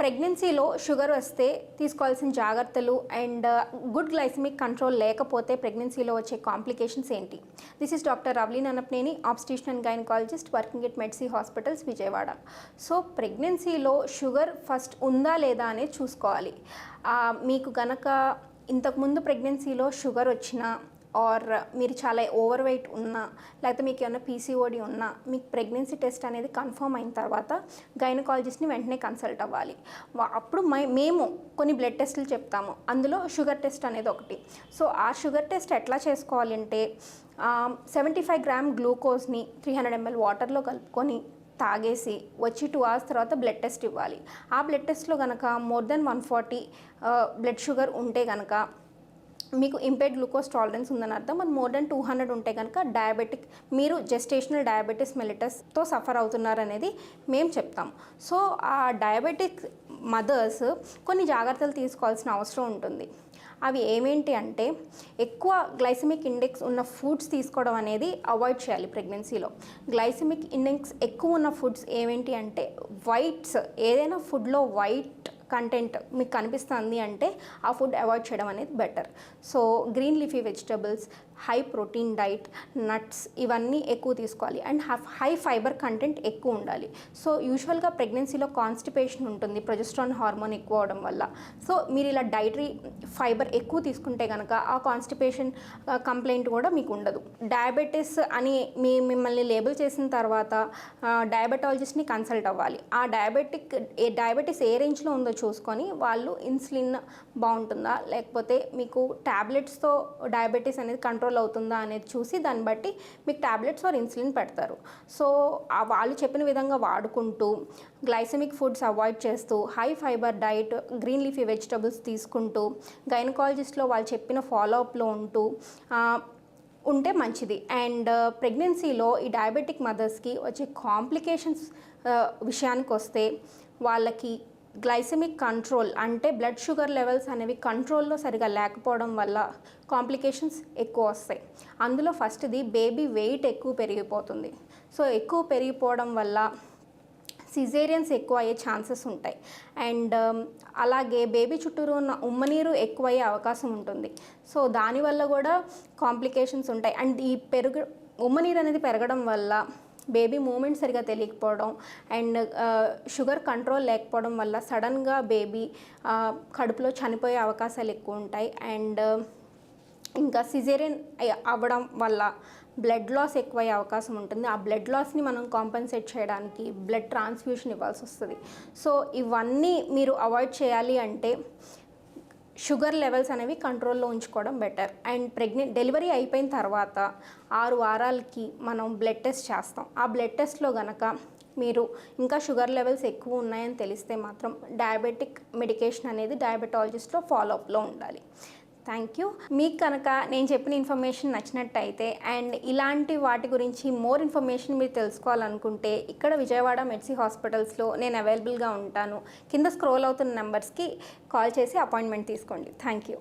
ప్రెగ్నెన్సీలో షుగర్ వస్తే తీసుకోవాల్సిన జాగ్రత్తలు అండ్ గుడ్ గ్లైసెమిక్ కంట్రోల్ లేకపోతే ప్రెగ్నెన్సీలో వచ్చే కాంప్లికేషన్స్ ఏంటి? This is doctor Ravali Nannapaneni, obstetrician and gynaecologist working at Medsy hospitals Vijayawada. So ప్రెగ్నెన్సీలో షుగర్ ఫస్ట్ ఉందా లేదా అనేది చూసుకోవాలి. మీకు గనక ఇంతకుముందు ప్రెగ్నెన్సీలో షుగర్ వచ్చినా ఆర్ మీరు చాలా ఓవర్ వెయిట్ ఉన్నా లేకపోతే మీకు ఏమైనా పీసీఓడి ఉన్నా మీకు ప్రెగ్నెన్సీ టెస్ట్ అనేది కన్ఫర్మ్ అయిన తర్వాత గైనకాలజిస్ట్ని వెంటనే కన్సల్ట్ అవ్వాలి. అప్పుడు మేము కొన్ని బ్లడ్ టెస్టులు చెప్తాము, అందులో షుగర్ టెస్ట్ అనేది ఒకటి. సో ఆ షుగర్ టెస్ట్ ఎట్లా చేసుకోవాలంటే 75 గ్రామ్ గ్లూకోజ్ని 300 ml వాటర్లో కలుపుకొని తాగేసి వచ్చి 2 hours తర్వాత బ్లడ్ టెస్ట్ ఇవ్వాలి. ఆ బ్లడ్ టెస్ట్లో కనుక మోర్ దెన్ 140 బ్లడ్ షుగర్ ఉంటే కనుక మీకు ఇంపేర్డ్ గ్లూకోజ్ టాలరెన్స్ ఉందని అర్థం. అది మోర్ దెన్ 200 ఉంటే కనుక డయాబెటిక్, మీరు జెస్టేషనల్ డయాబెటీస్ మెలిటస్తో సఫర్ అవుతున్నారనేది మేము చెప్తాం. సో ఆ డయాబెటిక్ మదర్స్ కొన్ని జాగ్రత్తలు తీసుకోవాల్సిన అవసరం ఉంటుంది. అవి ఏమేంటి అంటే, ఎక్కువ గ్లైసెమిక్ ఇండెక్స్ ఉన్న ఫుడ్స్ తీసుకోవడం అనేది అవాయిడ్ చేయాలి ప్రెగ్నెన్సీలో. గ్లైసెమిక్ ఇండెక్స్ ఎక్కువ ఉన్న ఫుడ్స్ ఏమేంటి అంటే వైట్స్, ఏదైనా ఫుడ్లో వైట్ కంటెంట్ మీకు కనిపిస్తుంది అంటే ఆ ఫుడ్ అవాయిడ్ చేయడం అనేది better. So green leafy vegetables, high protein diet, nuts ఇవన్నీ ఎక్కువ తీసుకోవాలి అండ్ హై ఫైబర్ కంటెంట్ ఎక్కువ ఉండాలి. సో యూజువల్గా ప్రెగ్నెన్సీలో కాన్స్టిపేషన్ ఉంటుంది ప్రొజెస్ట్రాన్ హార్మోన్ ఎక్కువ అవడం వల్ల. సో మీరు ఇలా డైటరీ ఫైబర్ ఎక్కువ తీసుకుంటే కనుక ఆ కాన్స్టిపేషన్ కంప్లైంట్ కూడా మీకు ఉండదు. డయాబెటీస్ అని మిమ్మల్ని లేబుల్ చేసిన తర్వాత డయాబెటాలజిస్ట్ని కన్సల్ట్ అవ్వాలి. ఆ డయాబెటీస్ ఏ రేంజ్లో ఉందో చూసుకొని వాళ్ళు ఇన్సులిన్ బాగుంటుందా లేకపోతే మీకు ట్యాబ్లెట్స్తో డయాబెటీస్ అనేది కంట్రోల్ అవుతుందా అనేది చూసి దాన్ని బట్టి మీకు ట్యాబ్లెట్స్ ఆర్ ఇన్సులిన్ పెడతారు. సో వాళ్ళు చెప్పిన విధంగా వాడుకుంటూ గ్లైసెమిక్ ఫుడ్స్ అవాయిడ్ చేస్తూ high fibre diet, green leafy vegetables తీసుకుంటూ గైనకాలజిస్ట్లో వాళ్ళు చెప్పిన ఫాలోఅప్లో ఉంటే మంచిది. అండ్ ప్రెగ్నెన్సీలో ఈ డయాబెటిక్ మదర్స్కి వచ్చే కాంప్లికేషన్స్ విషయానికి వస్తే వాళ్ళకి గ్లైసెమిక్ కంట్రోల్ అంటే బ్లడ్ షుగర్ లెవెల్స్ అనేవి కంట్రోల్లో సరిగా లేకపోవడం వల్ల కాంప్లికేషన్స్ ఎక్కువ వస్తాయి. అందులో ఫస్ట్ది బేబీ వెయిట్ ఎక్కువ పెరిగిపోతుంది. సో ఎక్కువ పెరిగిపోవడం వల్ల సిజేరియన్స్ ఎక్కువ అయ్యే ఛాన్సెస్ ఉంటాయి. అండ్ అలాగే బేబీ చుట్టూరు ఉన్న ఉమ్మనీరు ఎక్కువ అయ్యే అవకాశం ఉంటుంది. సో దానివల్ల కూడా కాంప్లికేషన్స్ ఉంటాయి. అండ్ ఈ ఉమ్మనీరు అనేది పెరగడం వల్ల బేబీ మూమెంట్ సరిగా తెలియకపోవడం అండ్ షుగర్ కంట్రోల్ లేకపోవడం వల్ల సడన్గా బేబీ కడుపులో చనిపోయే అవకాశాలు ఎక్కువ ఉంటాయి. అండ్ ఇంకా సిజేరియన్ అవ్వడం వల్ల బ్లడ్ లాస్ ఎక్కువయ్యే అవకాశం ఉంటుంది. ఆ బ్లడ్ లాస్ని మనం కాంపెన్సేట్ చేయడానికి బ్లడ్ ట్రాన్స్ఫ్యూషన్ ఇవ్వాల్సి వస్తుంది. సో ఇవన్నీ మీరు అవాయిడ్ చేయాలి అంటే షుగర్ లెవెల్స్ అనేవి కంట్రోల్లో ఉంచుకోవడం బెటర్. అండ్ డెలివరీ అయిపోయిన తర్వాత 6 వారాలకి మనం బ్లడ్ టెస్ట్ చేస్తాం. ఆ బ్లడ్ టెస్ట్లో గనక మీరు ఇంకా షుగర్ లెవెల్స్ ఎక్కువ ఉన్నాయని తెలిస్తే మాత్రం డయాబెటిక్ మెడికేషన్ అనేది డయాబెటాలజిస్ట్లో ఫాలోఅప్లో ఉండాలి. Thank you. మీకు కనుక నేను చెప్పిన ఇన్ఫర్మేషన్ నచ్చినట్టయితే అండ్ ఇలాంటి వాటి గురించి మోర్ ఇన్ఫర్మేషన్ మీరు తెలుసుకోవాలనుకుంటే ఇక్కడ విజయవాడ మెడ్సీ హాస్పిటల్స్లో నేను అవైలబుల్గా ఉంటాను. కింద స్క్రోల్ అవుతున్న నెంబర్స్కి కాల్ చేసి అపాయింట్మెంట్ తీసుకోండి. Thank you.